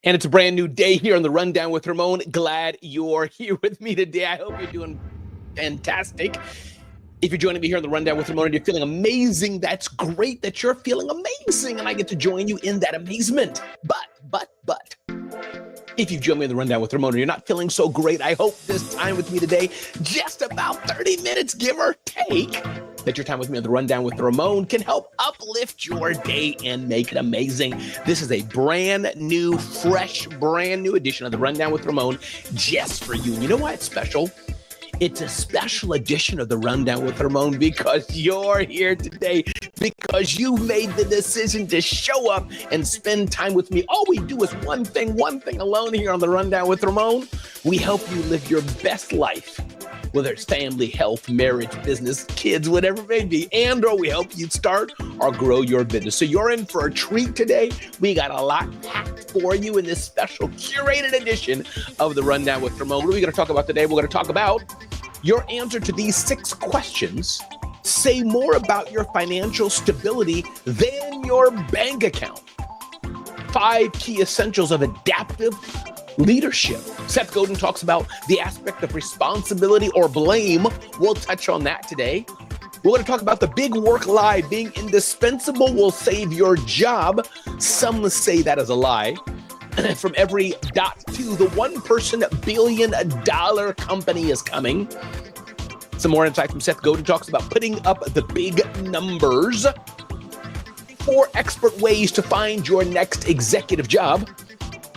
And it's a brand new day here on the Rundown with Ramon. Glad you're here with me today. I hope you're doing fantastic. If you're joining me here on the Rundown with Ramon and you're feeling amazing, that's great that you're feeling amazing and I get to join you in that amazement. But, if you've joined me in the Rundown with Ramon and you're not feeling so great, I hope this time with me today, just about 30 minutes, give or take, that your time with me on the Rundown with Ramon can help uplift your day and make it amazing. This is a brand new, fresh, brand new edition of the Rundown with Ramon just for you. And you know why it's special? It's a special edition of the Rundown with Ramon because you're here today, because you made the decision to show up and spend time with me. All we do is one thing alone here on the Rundown with Ramon. We help you live your best life, whether it's family, health, marriage, business, kids, whatever it may be, or we help you start or grow your business. So you're in for a treat today. We got a lot packed for you in this special curated edition of the Rundown with Ramon. What are we going to talk about today? We're going to talk about your answer to these 6 questions. Say more about your financial stability than your bank account. 5 key essentials of adaptive leadership. Seth Godin talks about the aspect of responsibility or blame. We'll touch on that today. We're going to talk about the big work lie. Being indispensable will save your job. Some say that is a lie. From every dot to the $1 billion company is coming. Some more insight from Seth Godin talks about putting up the big numbers. 4 expert ways to find your next executive job.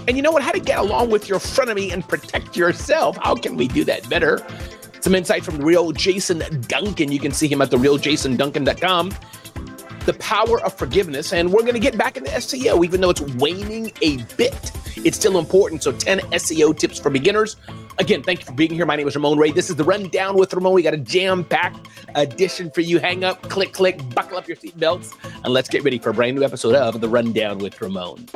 And you know what? How to get along with your frenemy and protect yourself. How can we do that better? Some insight from the real Jason Duncan. You can see him at therealjasonduncan.com. The power of forgiveness. And we're going to get back into SEO, even though it's waning a bit. It's still important. So 10 SEO tips for beginners. Again, thank you for being here. My name is Ramon Ray. This is the Rundown with Ramon. We got a jam-packed edition for you. Hang up, click, buckle up your seatbelts, and let's get ready for a brand new episode of the Rundown with Ramon.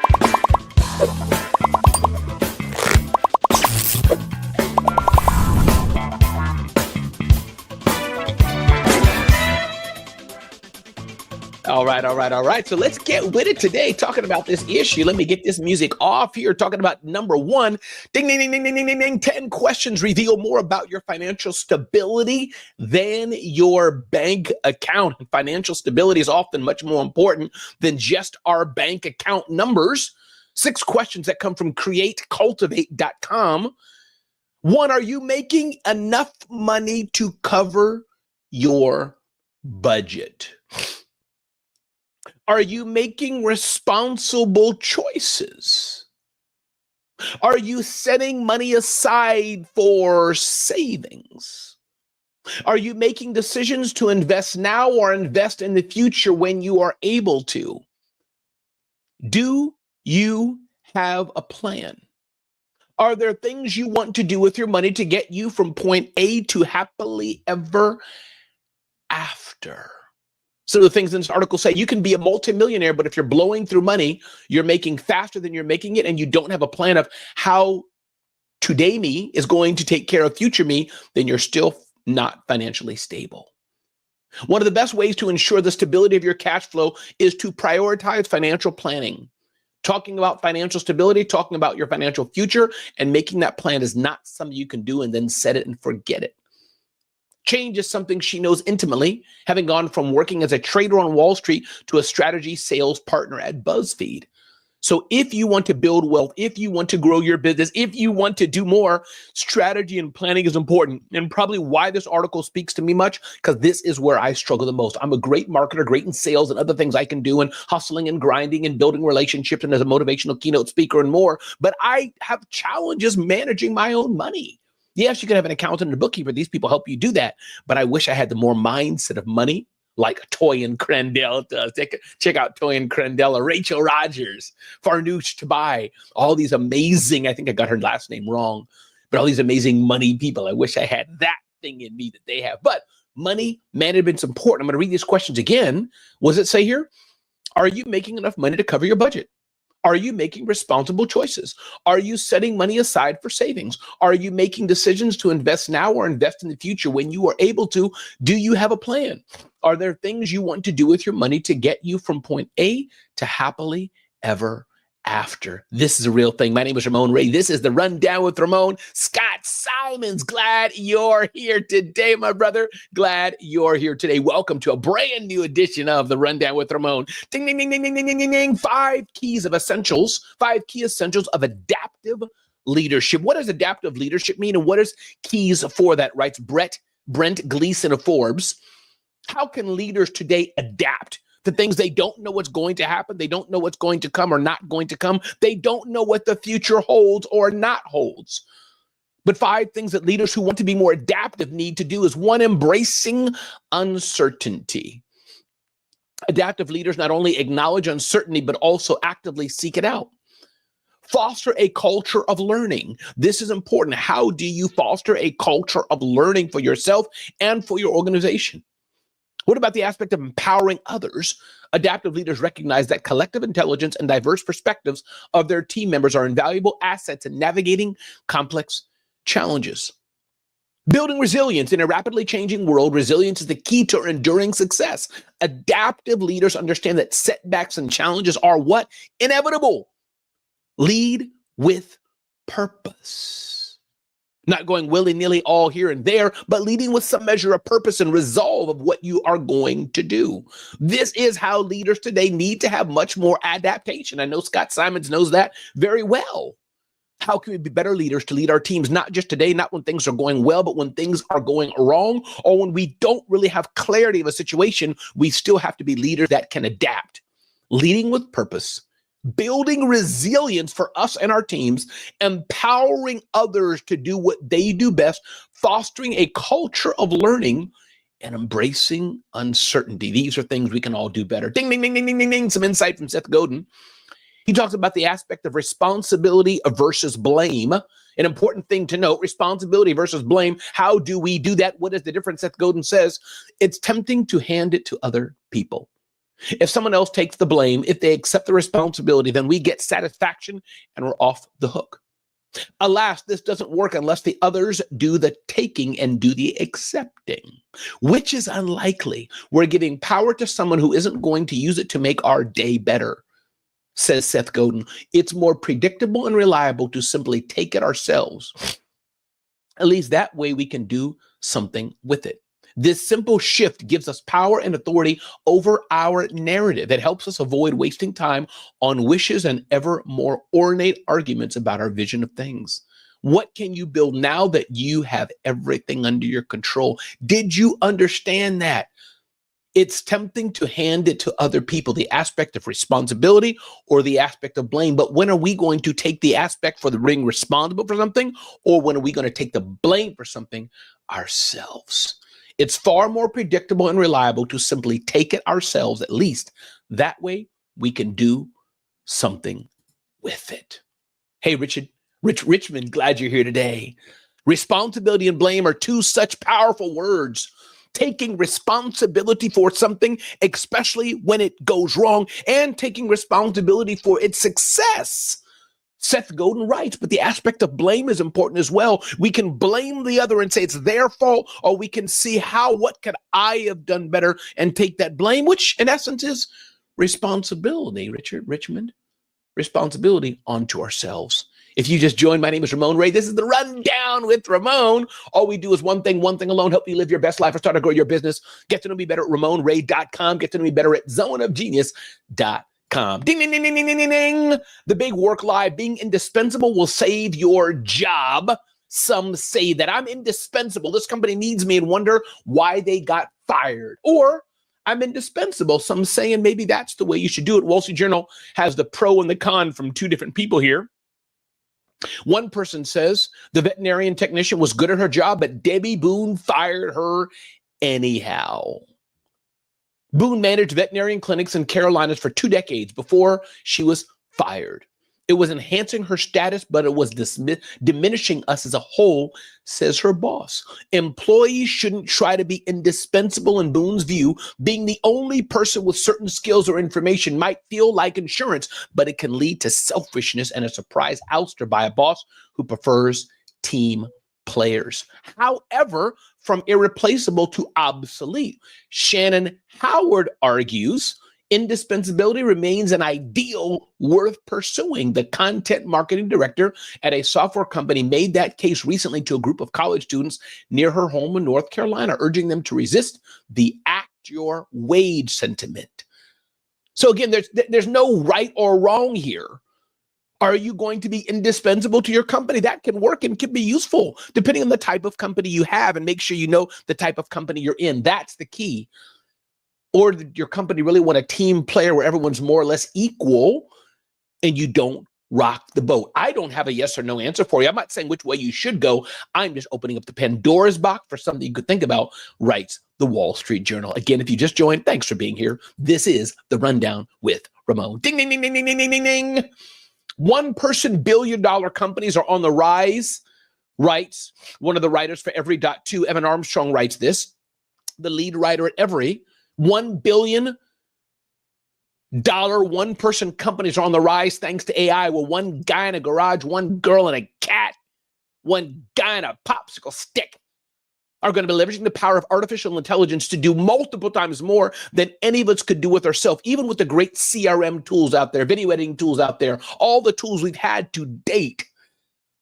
All right. So let's get with it today, talking about this issue. Let me get this music off here, talking about number 1. Ding, ding, ding, ding, ding, ding, ding, ding. 10 questions reveal more about your financial stability than your bank account. And financial stability is often much more important than just our bank account numbers. 6 questions that come from createcultivate.com. 1, are you making enough money to cover your budget? Are you making responsible choices? Are you setting money aside for savings? Are you making decisions to invest now or invest in the future when you are able to? Do you have a plan? Are there things you want to do with your money to get you from point A to happily ever after? So the things in this article say you can be a multimillionaire, but if you're blowing through money, you're making faster than you're making it, and you don't have a plan of how today me is going to take care of future me, then you're still not financially stable. One of the best ways to ensure the stability of your cash flow is to prioritize financial planning. Talking about financial stability, talking about your financial future, and making that plan is not something you can do and then set it and forget it. Change is something she knows intimately, having gone from working as a trader on Wall Street to a strategy sales partner at BuzzFeed. So if you want to build wealth, if you want to grow your business, if you want to do more, strategy and planning is important. And probably why this article speaks to me much, because this is where I struggle the most. I'm a great marketer, great in sales and other things I can do, and hustling and grinding and building relationships and as a motivational keynote speaker and more. But I have challenges managing my own money. Yes, you can have an accountant and a bookkeeper. These people help you do that. But I wish I had the more mindset of money, like Toyin Crandell does. Check out Toyin Crandell or Rachel Rogers, Farnoosh Tabai, all these amazing, I think I got her last name wrong, but all these amazing money people. I wish I had that thing in me that they have. But money management's important. I'm going to read these questions again. What does it say here? Are you making enough money to cover your budget? Are you making responsible choices? Are you setting money aside for savings? Are you making decisions to invest now or invest in the future when you are able to? Do you have a plan? Are there things you want to do with your money to get you from point A to happily ever after. This is a real thing. My name is Ramon Ray. This is the Rundown with Ramon. Scott Simons, glad you're here today, my brother. Glad you're here today. Welcome to a brand new edition of the Rundown with Ramon. Ding, ding, ding, ding, ding, ding, ding, ding. 5 key essentials of adaptive leadership. What does adaptive leadership mean, and what is keys for that, writes Brent Gleason of Forbes. How can leaders today adapt to things they don't know what's going to happen? They don't know what's going to come or not going to come. They don't know what the future holds or not holds. But 5 things that leaders who want to be more adaptive need to do is 1, embracing uncertainty. Adaptive leaders not only acknowledge uncertainty, but also actively seek it out. Foster a culture of learning. This is important. How do you foster a culture of learning for yourself and for your organization? What about the aspect of empowering others? Adaptive leaders recognize that collective intelligence and diverse perspectives of their team members are invaluable assets in navigating complex challenges. Building resilience in a rapidly changing world. Resilience is the key to enduring success. Adaptive leaders understand that setbacks and challenges are what? Inevitable. Lead with purpose. Not going willy-nilly all here and there, but leading with some measure of purpose and resolve of what you are going to do. This is how leaders today need to have much more adaptation. I know Scott Simons knows that very well. How can we be better leaders to lead our teams, not just today, not when things are going well, but when things are going wrong, or when we don't really have clarity of a situation? We still have to be leaders that can adapt. Leading with purpose, building resilience for us and our teams, empowering others to do what they do best, fostering a culture of learning, and embracing uncertainty. These are things we can all do better. Ding, ding, ding, ding, ding, ding, ding. Some insight from Seth Godin. He talks about the aspect of responsibility versus blame. An important thing to note, responsibility versus blame. How do we do that? What is the difference? Seth Godin says, it's tempting to hand it to other people. If someone else takes the blame, if they accept the responsibility, then we get satisfaction and we're off the hook. Alas, this doesn't work unless the others do the taking and do the accepting, which is unlikely. We're giving power to someone who isn't going to use it to make our day better, says Seth Godin. It's more predictable and reliable to simply take it ourselves. At least that way we can do something with it. This simple shift gives us power and authority over our narrative. It helps us avoid wasting time on wishes and ever more ornate arguments about our vision of things. What can you build now that you have everything under your control? Did you understand that? It's tempting to hand it to other people, the aspect of responsibility or the aspect of blame. But when are we going to take the aspect for being responsible for something, or when are we going to take the blame for something ourselves? It's far more predictable and reliable to simply take it ourselves. At least that way we can do something with it. Hey, Richmond, glad you're here today. Responsibility and blame are 2 such powerful words. Taking responsibility for something, especially when it goes wrong, and taking responsibility for its success. Seth Godin writes, but the aspect of blame is important as well. We can blame the other and say it's their fault, or we can see what could I have done better and take that blame, which in essence is responsibility, Richmond, responsibility onto ourselves. If you just joined, my name is Ramon Ray. This is the Rundown with Ramon. All we do is one thing alone, help you live your best life or start to grow your business. Get to know me better at RamonRay.com. Get to know me better at zoneofgenius.com. Ding, ding, ding, ding, ding, ding, ding. The big work lie, being indispensable will save your job. Some say that I'm indispensable. This company needs me and wonder why they got fired. Or I'm indispensable. Some saying maybe that's the way you should do it. Wall Street Journal has the pro and the con from 2 different people here. One person says the veterinarian technician was good at her job, but Debbie Boone fired her anyhow. Boone managed veterinarian clinics in Carolinas for 2 decades before she was fired. It was enhancing her status, but it was diminishing us as a whole, says her boss. Employees shouldn't try to be indispensable. In Boone's view, being the only person with certain skills or information might feel like insurance, but it can lead to selfishness and a surprise ouster by a boss who prefers team players. However, from irreplaceable to obsolete. Shannon Howard argues Indispensability remains an ideal worth pursuing. The content marketing director at a software company made that case recently to a group of college students near her home in North Carolina, urging them to resist the act your wage sentiment. So again, there's no right or wrong here. Are you going to be indispensable to your company? That can work and can be useful depending on the type of company you have, and make sure you know the type of company you're in. That's the key. Or your company really want a team player where everyone's more or less equal and you don't rock the boat. I don't have a yes or no answer for you. I'm not saying which way you should go. I'm just opening up the Pandora's box for something you could think about, writes the Wall Street Journal. Again, if you just joined, thanks for being here. This is The Rundown with Ramon. Ding, ding, ding, ding, ding, ding, ding, ding, ding. One-person billion-dollar companies are on the rise, writes one of the writers for Every.2. Evan Armstrong writes this, the lead writer at Every. $1 billion one-person companies are on the rise thanks to AI. Well, one guy in a garage, one girl and a cat, one guy in a popsicle stick are going to be leveraging the power of artificial intelligence to do multiple times more than any of us could do with ourselves, even with the great CRM tools out there, video editing tools out there, all the tools we've had to date.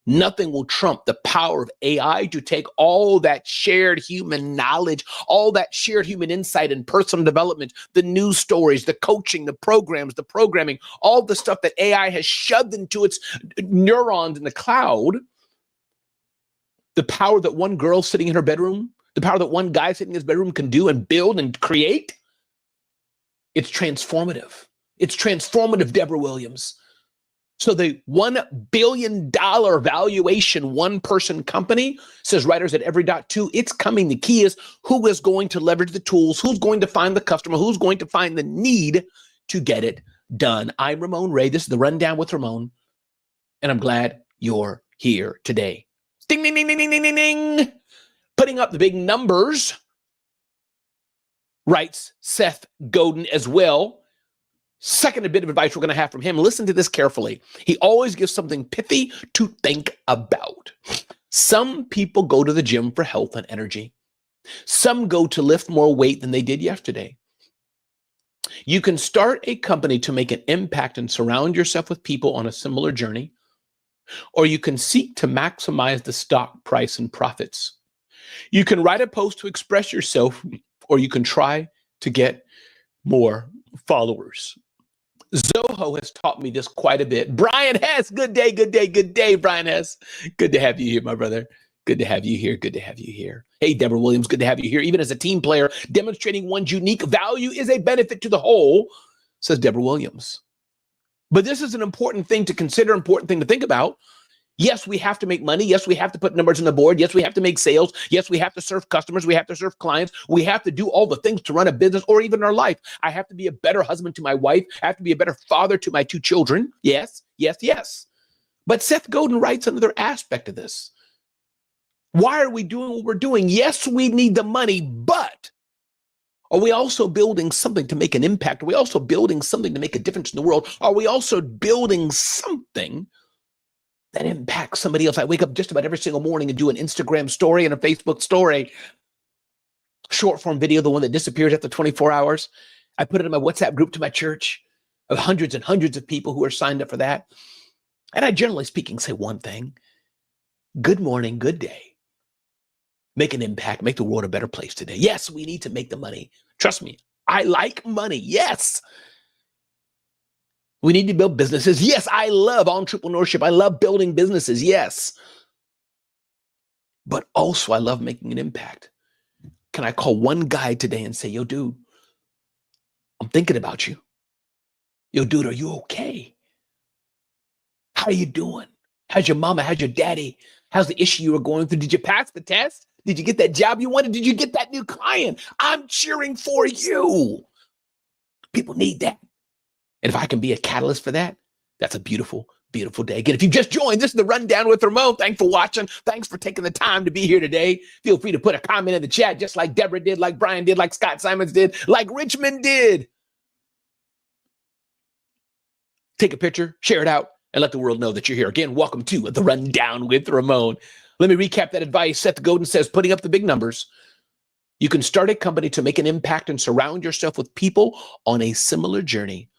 Nothing will trump the power of AI to take all that shared human knowledge, all that shared human insight and personal development, the news stories, the coaching, the programs, the programming, all the stuff that AI has shoved into its neurons in the cloud. The power that one girl sitting in her bedroom, the power that one guy sitting in his bedroom can do and build and create, it's transformative. It's transformative, Deborah Williams. So the $1 billion valuation one-person company, says writers at Every.2, it's coming. The key is who is going to leverage the tools, who's going to find the customer, who's going to find the need to get it done. I'm Ramon Ray. This is The Rundown with Ramon, and I'm glad you're here today. Ding, ding, ding, ding, ding, ding, ding. Putting up the big numbers, writes Seth Godin as well. Second bit of advice we're going to have from him. Listen to this carefully. He always gives something pithy to think about. Some people go to the gym for health and energy. Some go to lift more weight than they did yesterday. You can start a company to make an impact and surround yourself with people on a similar journey, or you can seek to maximize the stock price and profits. You can write a post to express yourself, or you can try to get more followers. Zoho has taught me this quite a bit. Brian Hess, good day, good day, good day, Brian Hess. Good to have you here, my brother. Good to have you here. Good to have you here. Hey, Deborah Williams, good to have you here. Even as a team player, demonstrating one's unique value is a benefit to the whole, says Deborah Williams. But this is an important thing to consider, important thing to think about. Yes, we have to make money. Yes, we have to put numbers on the board. Yes, we have to make sales. Yes, we have to serve customers. We have to serve clients. We have to do all the things to run a business or even our life. I have to be a better husband to my wife. I have to be a better father to my two children. Yes, yes, yes. But Seth Godin writes another aspect of this. Why are we doing what we're doing? Yes, we need the money, but are we also building something to make an impact? Are we also building something to make a difference in the world? Are we also building something that impacts somebody else? I wake up just about every single morning and do an Instagram story and a Facebook story, short form video, the one that disappears after 24 hours. I put it in my WhatsApp group to my church of hundreds and hundreds of people who are signed up for that. And I, generally speaking, say one thing: good morning, good day. Make an impact, make the world a better place today. Yes, we need to make the money. Trust me, I like money. Yes. We need to build businesses. Yes, I love entrepreneurship. I love building businesses. Yes. But also I love making an impact. Can I call one guy today and say, yo, dude, I'm thinking about you. Yo, dude, are you okay? How are you doing? How's your mama? How's your daddy? How's the issue you were going through? Did you pass the test? Did you get that job you wanted? Did you get that new client? I'm cheering for you. People need that. And if I can be a catalyst for that, that's a beautiful, beautiful day. Again, if you just joined, this is The Rundown with Ramon. Thanks for watching. Thanks for taking the time to be here today. Feel free to put a comment in the chat, just like Deborah did, like Brian did, like Scott Simons did, like Richmond did. Take a picture, share it out, and let the world know that you're here. Again, welcome to The Rundown with Ramon. Let me recap that advice. Seth Godin says, putting up the big numbers, You can start a company to make an impact and surround yourself with people on a similar journey,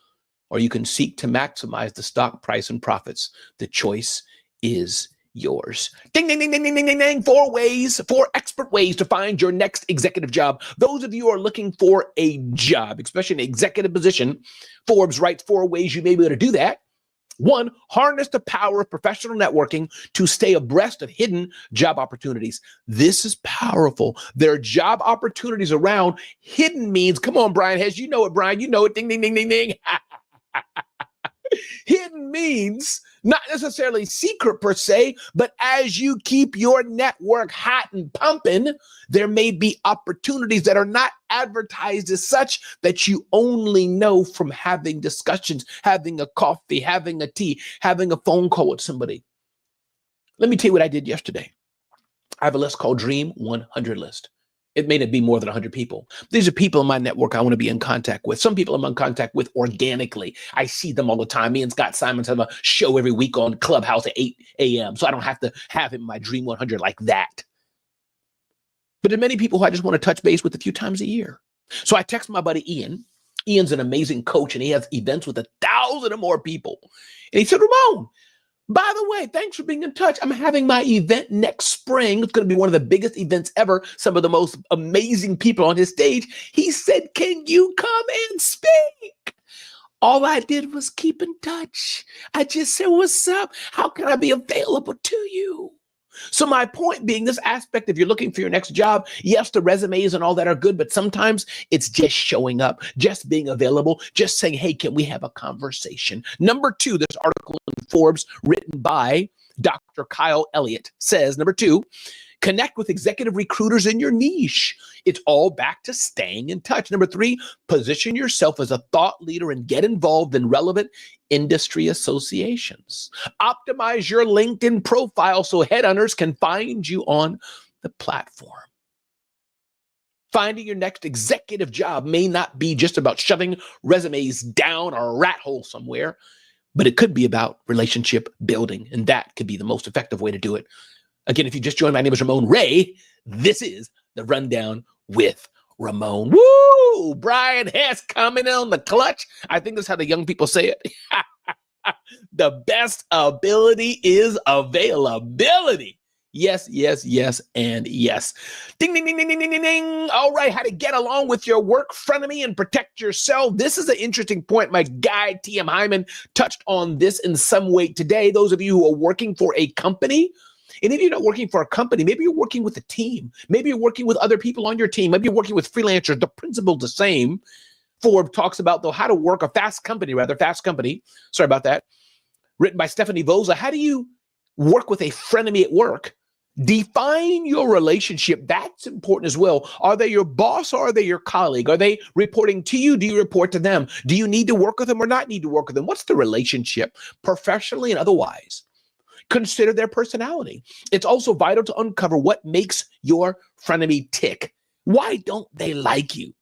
or you can seek to maximize the stock price and profits. The choice is yours. Ding, ding, ding, ding, ding, ding, ding, ding. 4 expert ways to find your next executive job. Those of you who are looking for a job, especially an executive position, Forbes writes 4 ways you may be able to do that. 1, harness the power of professional networking to stay abreast of hidden job opportunities. This is powerful. There are job opportunities around. Hidden means, come on, Brian Hess, you know it, Brian, you know it. Ding, ding, ding, ding, ding. Hidden means not necessarily secret per se, but as you keep your network hot and pumping, there may be opportunities that are not advertised as such that you only know from having discussions, having a coffee, having a tea, having a phone call with somebody. Let me tell you what I did yesterday. I have a list called Dream 100 List. It may not be more than 100 people. These are people in my network I want to be in contact with. Some people I'm in contact with organically. I see them all the time. Me and Scott Simons have a show every week on Clubhouse at 8 a.m. So I don't have to have him in my Dream 100 like that. But there are many people who I just want to touch base with a few times a year. So I text my buddy Ian. Ian's an amazing coach, and he has events with 1,000 or more people. And he said, Ramon, by the way, thanks for being in touch. I'm having my event next spring. It's going to be one of the biggest events ever. Some of the most amazing people on his stage. He said, can you come and speak? All I did was keep in touch. I just said, what's up? How can I be available to you? So my point being, this aspect, if you're looking for your next job, yes, the resumes and all that are good, but sometimes it's just showing up, just being available, just saying, hey, can we have a conversation? Number 2, this article in Forbes written by Dr. Kyle Elliott says, number 2, connect with executive recruiters in your niche. It's all back to staying in touch. Number 3, position yourself as a thought leader and get involved in relevant industry associations. Optimize your LinkedIn profile so headhunters can find you on the platform. Finding your next executive job may not be just about shoving resumes down a rat hole somewhere, but it could be about relationship building, and that could be the most effective way to do it. Again, if you just joined, my name is Ramon Ray. This is the Rundown with Ramon. Woo! Brian Hess coming on the clutch. I think that's how the young people say it. The best ability is availability. Yes, yes, yes, and yes. Ding, ding, ding, ding, ding, ding, ding, ding. All right, how to get along with your work frenemy and protect yourself. This is an interesting point. My guy, T.M. Hyman, touched on this in some way today. Those of you who are working for a company, and if you're not working for a company, maybe you're working with a team. Maybe you're working with other people on your team. Maybe you're working with freelancers. The principle's the same. Forbes talks about, though, how to work a fast company. Sorry about that. Written by Stephanie Voza. How do you work with a frenemy at work? Define your relationship. That's important as well. Are they your boss or are they your colleague? Are they reporting to you? Do you report to them? Do you need to work with them or not need to work with them? What's the relationship, professionally and otherwise? Consider their personality. It's also vital to uncover what makes your frenemy tick. Why don't they like you?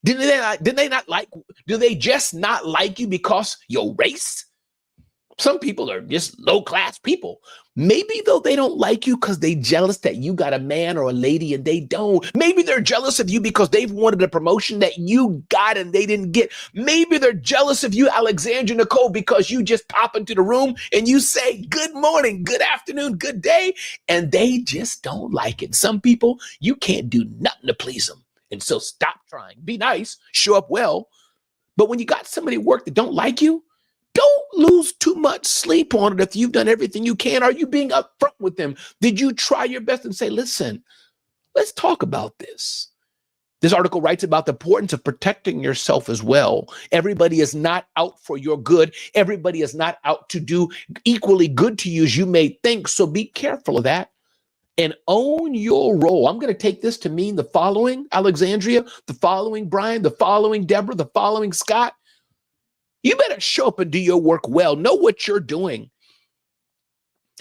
Do they just not like you because your race? Some people are just low-class people. Maybe, though, they don't like you because they're jealous that you got a man or a lady and they don't. Maybe they're jealous of you because they've wanted a promotion that you got and they didn't get. Maybe they're jealous of you, Alexandra Nicole, because you just pop into the room and you say, good morning, good afternoon, good day, and they just don't like it. Some people, you can't do nothing to please them. And so stop trying. Be nice, show up well. But when you got somebody at work that don't like you, don't lose too much sleep on it if you've done everything you can. Are you being upfront with them? Did you try your best and say, listen, let's talk about this? This article writes about the importance of protecting yourself as well. Everybody is not out for your good. Everybody is not out to do equally good to you as you may think. So be careful of that and own your role. I'm going to take this to mean the following, Alexandria, the following, Brian, the following, Deborah, the following, Scott. You better show up and do your work well. Know what you're doing.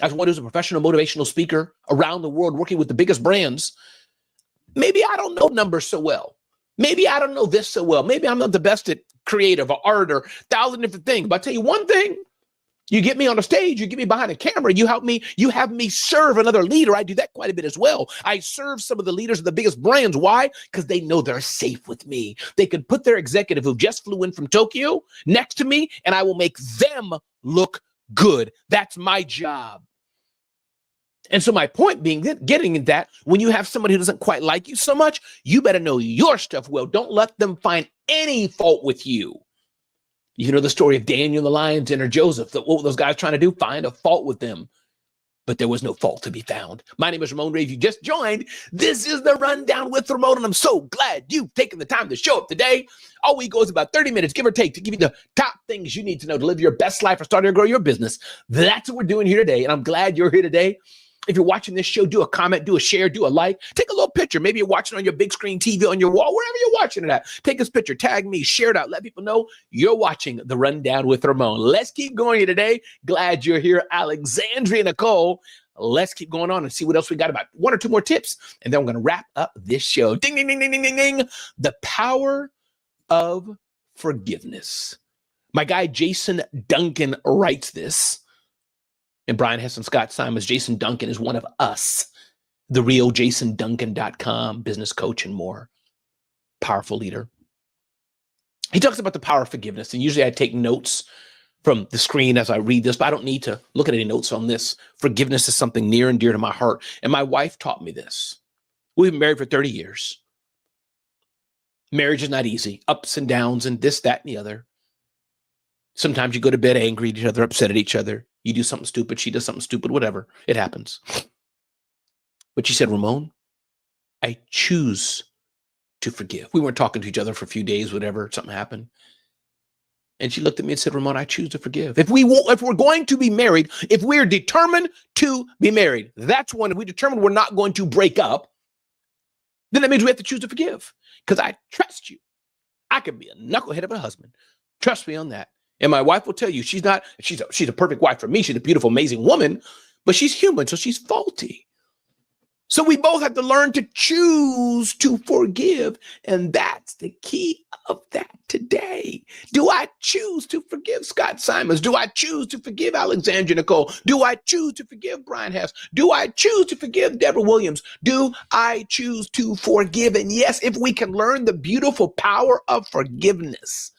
As one who's a professional motivational speaker around the world working with the biggest brands, maybe I don't know numbers so well. Maybe I don't know this so well. Maybe I'm not the best at creative or art or 1,000 different things. But I tell you one thing, You get me on the stage, you get me behind the camera, you have me serve another leader. I do that quite a bit as well. I serve some of the leaders of the biggest brands. Why? Because they know they're safe with me. They could put their executive who just flew in from Tokyo next to me, and I will make them look good. That's my job. And so my point being, getting at that, when you have somebody who doesn't quite like you so much, you better know your stuff well. Don't let them find any fault with you. You know the story of Daniel in the lion's den, or Joseph. What were those guys trying to do? Find a fault with them. But there was no fault to be found. My name is Ramon Ray. If you just joined, this is the Rundown with Ramon, and I'm so glad you've taken the time to show up today. All we go is about 30 minutes, give or take, to give you the top things you need to know to live your best life or start or grow your business. That's what we're doing here today, and I'm glad you're here today. If you're watching this show, do a comment, do a share, do a like, take a little picture. Maybe you're watching on your big screen TV on your wall, wherever you're watching it at. Take this picture, tag me, share it out, let people know you're watching the Rundown with Ramon. Let's keep going here today. Glad you're here, Alexandria Nicole. Let's keep going on and see what else we got. About one or two more tips, and then we're going to wrap up this show. Ding, ding, ding, ding, ding, ding, ding. The power of forgiveness. My guy, Jason Duncan, writes this. And Brian Hess, Scott Simons. Jason Duncan is one of us. The real JasonDuncan.com, business coach and more. Powerful leader. He talks about the power of forgiveness. And usually I take notes from the screen as I read this, but I don't need to look at any notes on this. Forgiveness is something near and dear to my heart. And my wife taught me this. We've been married for 30 years. Marriage is not easy. Ups and downs and this, that, and the other. Sometimes you go to bed angry at each other, upset at each other. You do something stupid, she does something stupid, whatever. It happens. But she said, Ramon, I choose to forgive. We weren't talking to each other for a few days, whatever, something happened. And she looked at me and said, Ramon, I choose to forgive. If we're going to be married, if we're determined to be married, that's when, if we determine we're not going to break up, then that means we have to choose to forgive. Because I trust you. I could be a knucklehead of a husband. Trust me on that. And my wife will tell you, she's a perfect wife for me. She's a beautiful, amazing woman, but she's human, so she's faulty. So we both have to learn to choose to forgive. And that's the key of that today. Do I choose to forgive Scott Simons? Do I choose to forgive Alexandria Nicole? Do I choose to forgive Brian Hess? Do I choose to forgive Deborah Williams? Do I choose to forgive? And yes, if we can learn the beautiful power of forgiveness,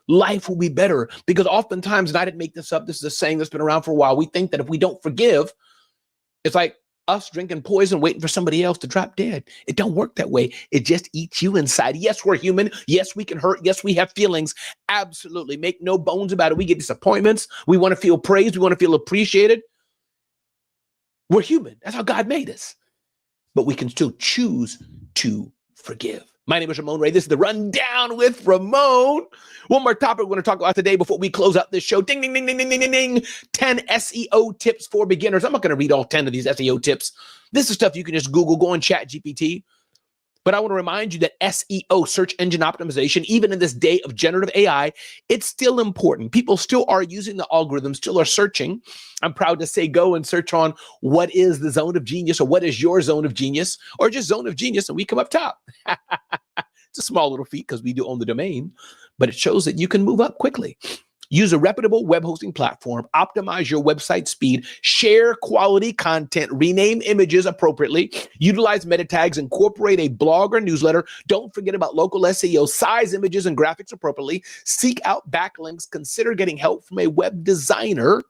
life will be better. Because oftentimes, and I didn't make this up, this is a saying that's been around for a while, we think that if we don't forgive, it's like us drinking poison, waiting for somebody else to drop dead. It don't work that way. It just eats you inside. Yes, we're human. Yes, we can hurt. Yes, we have feelings. Absolutely. Make no bones about it. We get disappointments. We want to feel praised. We want to feel appreciated. We're human. That's how God made us. But we can still choose to forgive. My name is Ramon Ray. This is the Rundown with Ramon. One more topic we're going to talk about today before we close out this show. Ding, ding, ding, ding, ding, ding, ding, ding. 10 SEO tips for beginners. I'm not going to read all 10 of these SEO tips. This is stuff you can just Google, go on ChatGPT. But I want to remind you that SEO, search engine optimization, even in this day of generative AI, it's still important. People still are using the algorithm, still are searching. I'm proud to say go and search on what is the zone of genius, or what is your zone of genius, or just zone of genius, and we come up top. It's a small little feat because we do own the domain, but it shows that you can move up quickly. Use a reputable web hosting platform, optimize your website speed, share quality content, rename images appropriately, utilize meta tags, incorporate a blog or newsletter. Don't forget about local SEO, size images and graphics appropriately, seek out backlinks, consider getting help from a web designer,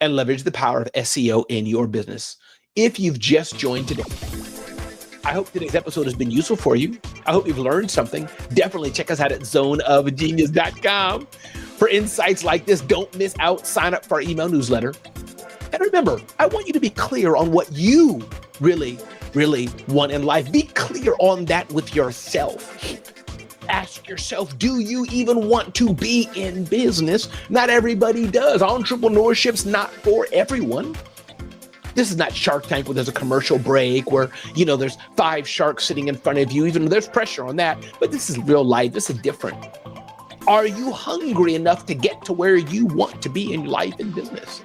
and leverage the power of SEO in your business. If you've just joined today, I hope today's episode has been useful for you. I hope you've learned something. Definitely check us out at zoneofgenius.com for insights like this. Don't miss out. Sign up for our email newsletter. And remember, I want you to be clear on what you really, really want in life. Be clear on that with yourself. Ask yourself, do you even want to be in business? Not everybody does. Entrepreneurship's not for everyone. This is not Shark Tank where there's a commercial break where, there's 5 sharks sitting in front of you, even though there's pressure on that. But this is real life. This is different. Are you hungry enough to get to where you want to be in life and business?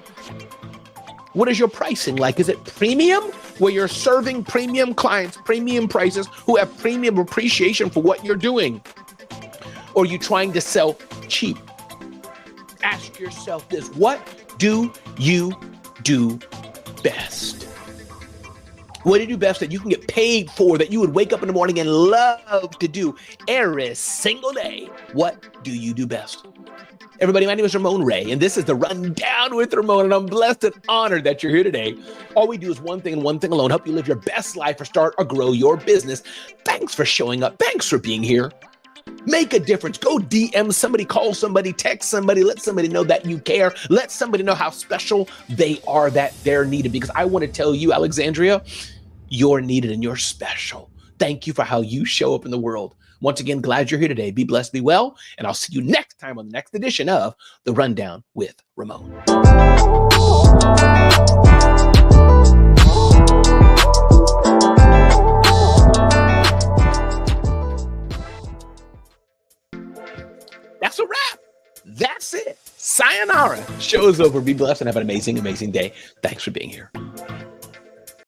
What is your pricing like? Is it premium, where you're serving premium clients, premium prices, who have premium appreciation for what you're doing? Or are you trying to sell cheap? ask yourself this: what do you do best? What do you do best that you can get paid for, that you would wake up in the morning and love to do every single day? What do you do best? Everybody, my name is Ramon Ray, and this is the Rundown with Ramon, and I'm blessed and honored that you're here today. All we do is one thing and one thing alone: help you live your best life or start or grow your business. Thanks for showing up. Thanks for being here. Make a difference. Go DM somebody, call somebody, text somebody, let somebody know that you care. Let somebody know how special they are, that they're needed. Because I want to tell you, Alexandria, you're needed and you're special. Thank you for how you show up in the world. Once again, glad you're here today. Be blessed, be well, and I'll see you next time on the next edition of The Rundown with Ramon. That's a wrap. That's it. Sayonara. Show's over. Be blessed and have an amazing, amazing day. Thanks for being here.